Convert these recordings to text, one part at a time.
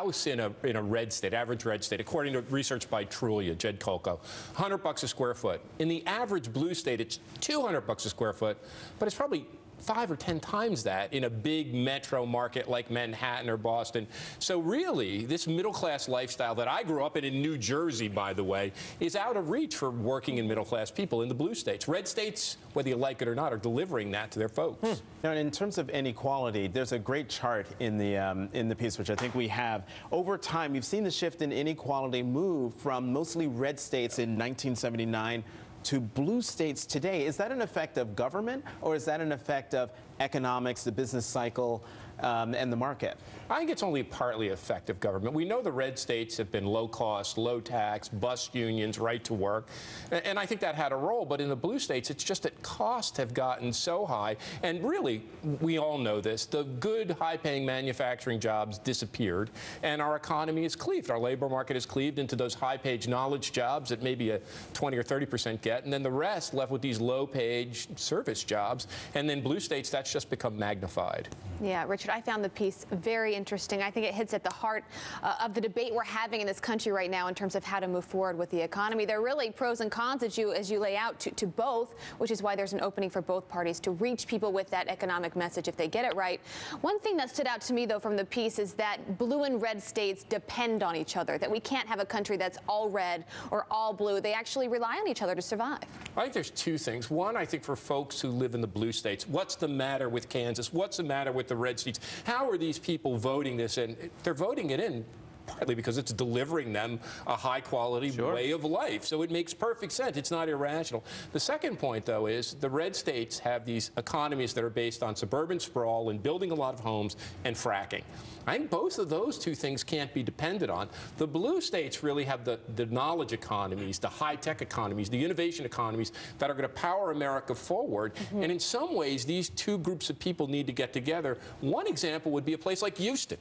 house in a red state, average red state, according to research by Trulia, Jed Kolko, $100 a square foot. In the average blue state, it's $200 a square foot, but it's probably 5 or 10 times that in a big metro market like Manhattan or Boston. So really, this middle-class lifestyle that I grew up in New Jersey, by the way, is out of reach for working and middle-class people in the blue states. Red states, whether you like it or not, are delivering that to their folks. Now, in terms of inequality, there's a great chart in the piece, which I think we have. Over time, you've seen the shift in inequality move from mostly red states in 1979 to blue states today. Is that an effect of government, or is that an effect of economics, the business cycle, and the market? I think it's only partly effective government. We know the red states have been low cost, low tax, bust unions, right to work, and I think that had a role. But in the blue states, it's just that costs have gotten so high, and really, we all know this, the good, high-paying manufacturing jobs disappeared, and our economy is cleaved. Our labor market is cleaved into those high-paid knowledge jobs that maybe a 20 or 30% get, and then the rest left with these low-paid service jobs, and then blue states, that's just become magnified. Yeah, Richard, I found the piece very interesting. I think it hits at the heart of the debate we're having in this country right now in terms of how to move forward with the economy. There are really pros and cons as you lay out to both, which is why there's an opening for both parties to reach people with that economic message if they get it right. One thing that stood out to me, though, from the piece is that blue and red states depend on each other, that we can't have a country that's all red or all blue. They actually rely on each other to survive. I think there's two things. One, I think for folks who live in the blue states, what's the matter with Kansas? What's the matter with the red states? How are these people voting this in? They're voting it in partly because it's delivering them a high-quality way of life. So it makes perfect sense. It's not irrational. The second point, though, is the red states have these economies that are based on suburban sprawl and building a lot of homes and fracking. I think both of those two things can't be depended on. The blue states really have the knowledge economies, the high-tech economies, the innovation economies that are going to power America forward. And in some ways, these two groups of people need to get together. One example would be a place like Houston,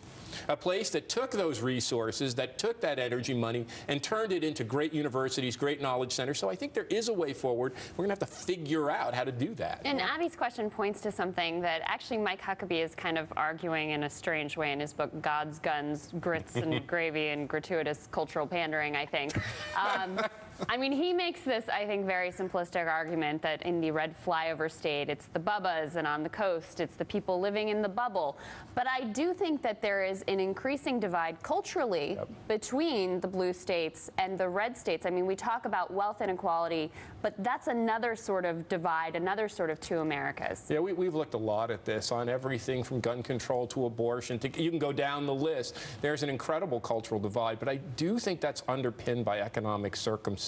a place that took those resources, that took that energy money, and turned it into great universities, great knowledge centers. So I think there is a way forward. We're going to have to figure out how to do that. And Abby's question points to something that actually Mike Huckabee is kind of arguing in a strange way in his book, God's Guns, Grits and Gravy and Gratuitous Cultural Pandering, I think. I mean, he makes this, I think, very simplistic argument that in the red flyover state, it's the bubbas, and on the coast, it's the people living in the bubble. But I do think that there is an increasing divide culturally between the blue states and the red states. I mean, we talk about wealth inequality, but that's another sort of divide, another sort of two Americas. Yeah, we've looked a lot at this on everything from gun control to abortion. You can go down the list. There's an incredible cultural divide, but I do think that's underpinned by economic circumstances.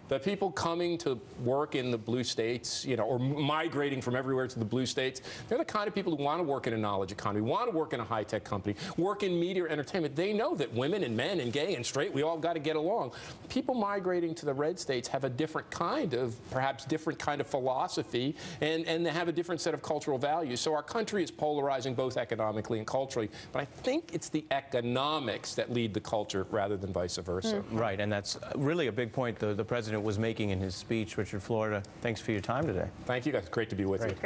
The people coming to work in the blue states, you know, or migrating from everywhere to the blue states, they're the kind of people who want to work in a knowledge economy, want to work in a high-tech company, work in media or entertainment. They know that women and men and gay and straight, we all got to get along. People migrating to the red states have a different kind of, perhaps different kind of philosophy, and they have a different set of cultural values. So our country is polarizing both economically and culturally, but I think it's the economics that lead the culture rather than vice versa. Right, and that's really a big point the president was making in his speech. Richard Florida, thanks for your time today. Thank you guys. Great to be with you. Great.